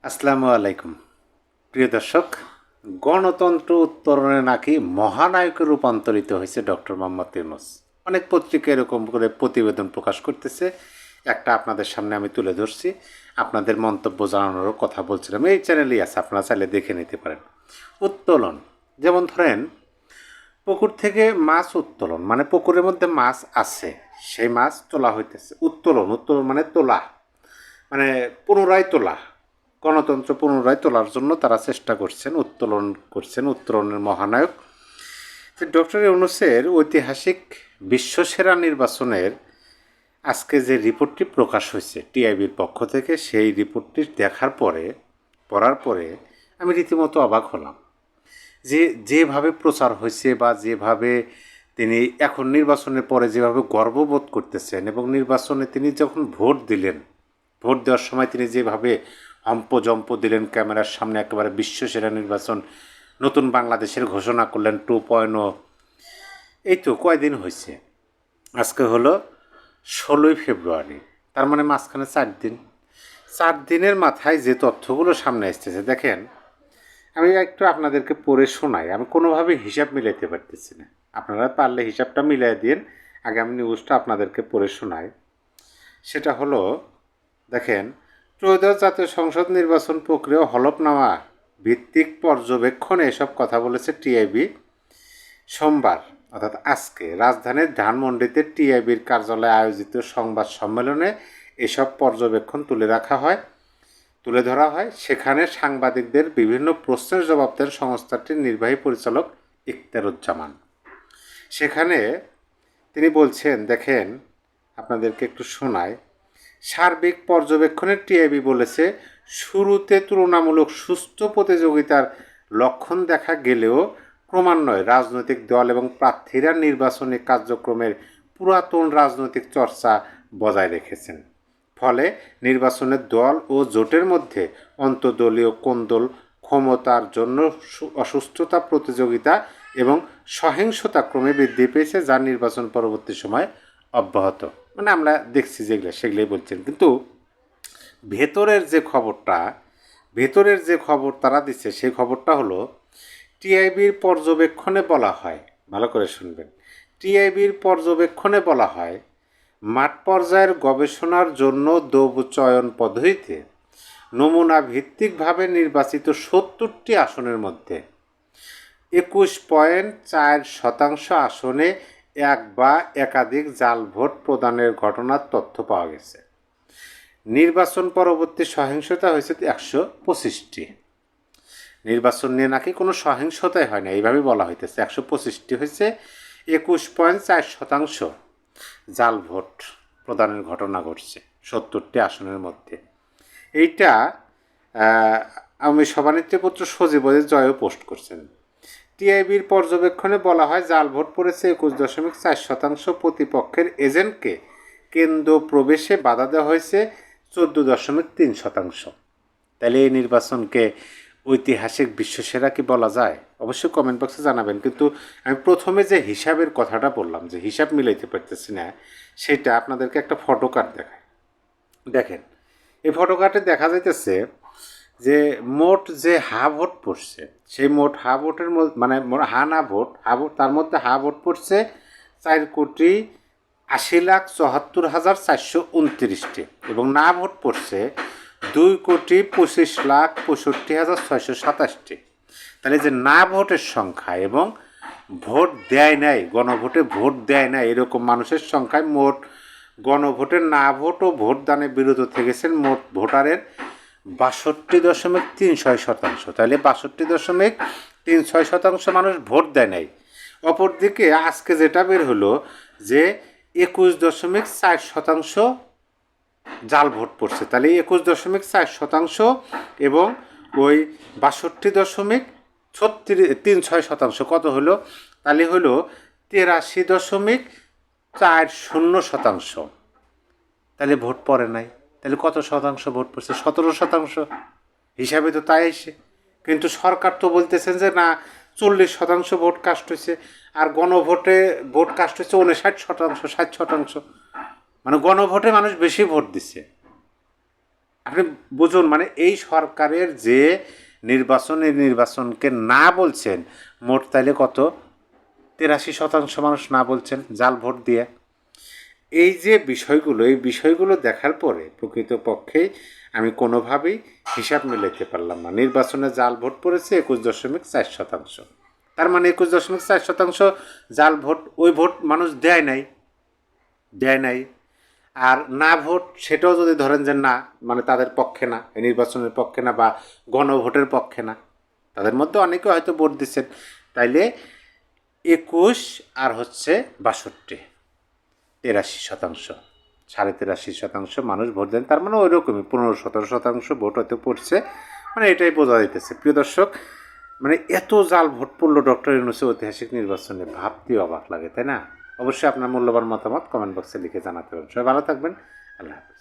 আসসালামু আলাইকুম প্রিয় দর্শক। গণতন্ত্র উত্তরণে নাকি মহানায়কে রূপান্তরিত হয়েছে ডক্টর মোহাম্মদ ইউনূস। অনেক পত্রিকা এরকম করে প্রতিবেদন প্রকাশ করতেছে, একটা আপনাদের সামনে আমি তুলে ধরছি, আপনাদের মন্তব্য জানানোরও কথা বলছিলাম। এই চ্যানেলেই আছে, আপনারা চাইলে দেখে নিতে পারেন। উত্তোলন, যেমন ধরেন পুকুর থেকে মাছ উত্তোলন, মানে পুকুরের মধ্যে মাছ আছে, সেই মাছ তোলা হইতেছে। উত্তোলন, উত্তোলন মানে তোলা, মানে পুনরায় তোলা। গণতন্ত্র পুনরায় তোলার জন্য তারা চেষ্টা করছেন, উত্তোলন করছেন। উত্তোলনের মহানায়ক ডক্টর ইউনূসের ঐতিহাসিক বিশ্বসেরা নির্বাচনের আজকে যে রিপোর্টটি প্রকাশ হয়েছে টিআইবির পক্ষ থেকে, সেই রিপোর্টটি পড়ার পরে আমি রীতিমতো অবাক হলাম যে যেভাবে প্রচার হয়েছে বা যেভাবে তিনি এখন নির্বাচনের পরে যেভাবে গর্ববোধ করতেছেন, এবং নির্বাচনে তিনি যখন ভোট দিলেন, ভোট দেওয়ার সময় তিনি যেভাবে হম্পজম্প দিলেন ক্যামেরার সামনে, একেবারে বিশ্বসেরা নির্বাচন, নতুন বাংলাদেশের ঘোষণা করলেন 2.0। এই তো কয়দিন হয়েছে, আজকে হলো 16ই ফেব্রুয়ারি, তার মানে মাঝখানে 4 দিন। 4 দিনের মাথায় যে তথ্যগুলো সামনে আসতেছে দেখেন, আমি একটু আপনাদেরকে পড়ে শোনাই। আমি কোনোভাবে হিসাব মিলাইতে পারতেছি না, আপনারা পারলে হিসাবটা মিলাই দিন। আগে আমি নিউজটা আপনাদেরকে পড়ে শোনাই। সেটা হলো, দেখেন, ত্রয়োদশ জাতীয় সংসদ নির্বাচন প্রক্রিয়া হলফনামা ভিত্তিক পর্যবেক্ষণে এসব কথা বলেছে টিআইবি সোমবার, অর্থাৎ আজকে রাজধানীর ধানমন্ডিতে টিআইবির কার্যালয়ে আয়োজিত সংবাদ সম্মেলনে এসব পর্যবেক্ষণ তুলে ধরা হয়। সেখানে সাংবাদিকদের বিভিন্ন প্রশ্নের জবাব দেন সংস্থাটির নির্বাহী পরিচালক ইখতিয়ারুজ্জামান। সেখানে তিনি বলছেন, দেখেন আপনাদেরকে একটু শোনায়। সার্বিক পর্যবেক্ষণে টিআইবি বলেছে, শুরুতে তুলনামূলক সুস্থ প্রতিযোগিতার লক্ষণ দেখা গেলেও ক্রমান্বয়ে রাজনৈতিক দল এবং প্রার্থীরা নির্বাচনী কার্যক্রমের পুরাতন রাজনৈতিক চর্চা বজায় রেখেছেন। ফলে নির্বাচনের দল ও জোটের মধ্যে অন্তর্দলীয় কোন্দল, ক্ষমতার জন্য অসুস্থতা, প্রতিযোগিতা এবং সহিংসতা ক্রমে বৃদ্ধি পেয়েছে, যা নির্বাচন পরবর্তী সময় অব্যাহত। মানে আমরা দেখছি সেগুলোই বলছেন, কিন্তু ভেতরের যে খবর তারা দিচ্ছে, সেই খবরটা হলো টিআইবির পর্যবেক্ষণে বলা হয়, ভালো করে শুনবেন, টিআইবির পর্যবেক্ষণে বলা হয়, মাঠ পর্যায়ের গবেষণার জন্য চয়ন পদ্ধতিতে নমুনা ভিত্তিকভাবে নির্বাচিত 70টি আসনের মধ্যে 21.4% আসনে এক বা একাধিক জাল ভোট প্রদানের ঘটনার তথ্য পাওয়া গেছে। নির্বাচন পরবর্তী সহিংসতা হয়েছে 125টি। নির্বাচন নিয়ে নাকি কোনো সহিংসতাই হয় না, এইভাবে বলা হইতেছে। 125টি হয়েছে, 21.4% জাল ভোট প্রদানের ঘটনা ঘটছে 70টি আসনের মধ্যে। এইটা আমি সভানেত্রীপুত্র সজীবদের জয়ও পোস্ট করছেন। টিআইবির পর্যবেক্ষণে বলা হয়, জাল ভোট পড়েছে 21.4%। প্রতিপক্ষের এজেন্টকে কেন্দ্র প্রবেশে বাধা দেওয়া হয়েছে 14.3%। তাহলে এই নির্বাচনকে ঐতিহাসিক বিশ্বসেরা কি বলা যায়? অবশ্যই কমেন্ট বক্সে জানাবেন। কিন্তু আমি প্রথমে যে হিসাবের কথাটা বললাম, যে হিসাব মিলাইতে পারতেছি না, সেটা আপনাদেরকে একটা ফটো কার্ড দেখায়। দেখেন, এই ফটো কার্ডে দেখা যাইতেছে যে মোট যে ভোট পড়ছে, সেই মোট ভোটের মধ্যে, মানে ভোট, তার মধ্যে ভোট পড়ছে 4,80,74,429টি, এবং না ভোট পড়ছে 2,25,65,627টি। তাহলে যে না ভোটের সংখ্যা এবং ভোট দেয় নাই, গণভোটে ভোট দেয় নাই এরকম মানুষের সংখ্যায় মোট গণভোটের না ভোট ও ভোটদানে বিরত থেকেছেন মোট ভোটারের 62.36%। তাহলে 62.36% মানুষ ভোট দেয় নাই। অপরদিকে আজকে যেটা বের হলো যে 21.4% জাল ভোট পড়ছে। তাহলে 21.4% এবং ওই 62.36% কত হলো? তাহলে হলো 83.40%। তাহলে ভোট পড়ে নাই। তাহলে কত শতাংশ ভোট পড়ছে? 17%। হিসাবে তো তাই এসে, কিন্তু সরকার তো বলতেছেন যে না, 40% ভোট কাস্ট হয়েছে, আর গণভোটে ভোট কাস্ট হয়েছে 59%, 60%। মানে গণভোটে মানুষ বেশি ভোট দিচ্ছে। আপনি বুঝুন, মানে এই সরকারের যে নির্বাচনকে না বলছেন, মোট তাইলে কত, 83% মানুষ না বলছেন জাল ভোট দিয়ে। এই যে বিষয়গুলো, এই বিষয়গুলো দেখার পরে প্রকৃতপক্ষেই আমি কোনোভাবেই হিসাব মিলাইতে পারলাম না। নির্বাচনে জাল ভোট পড়েছে 21.4%। তার মানে 21.4% জাল ভোট, ওই ভোট মানুষ দেয় নাই। আর না ভোট, সেটাও যদি ধরেন যে না, মানে তাদের পক্ষে না, এই নির্বাচনের পক্ষে না বা গণভোটের পক্ষে না, তাদের মধ্যে অনেকে হয়তো ভোট দিচ্ছেন, তাইলে 21 আর হচ্ছে 62, 83%, 83.5% মানুষ ভোট দেন। তার মানে ওই রকমই 15-17% ভোট হয়তো পড়ছে, মানে এটাই বোঝা যাইতেছে। প্রিয় দর্শক, মানে এত জাল ভোট পড়লো ডক্টর ইউনূসের ঐতিহাসিক নির্বাচনে, ভাবতেই অবাক লাগে, তাই না? অবশ্যই আপনার মূল্যবান মতামত কমেন্ট বক্সে লিখে জানাতে পারেন। সবাই ভালো থাকবেন, আল্লাহ হাফেজ।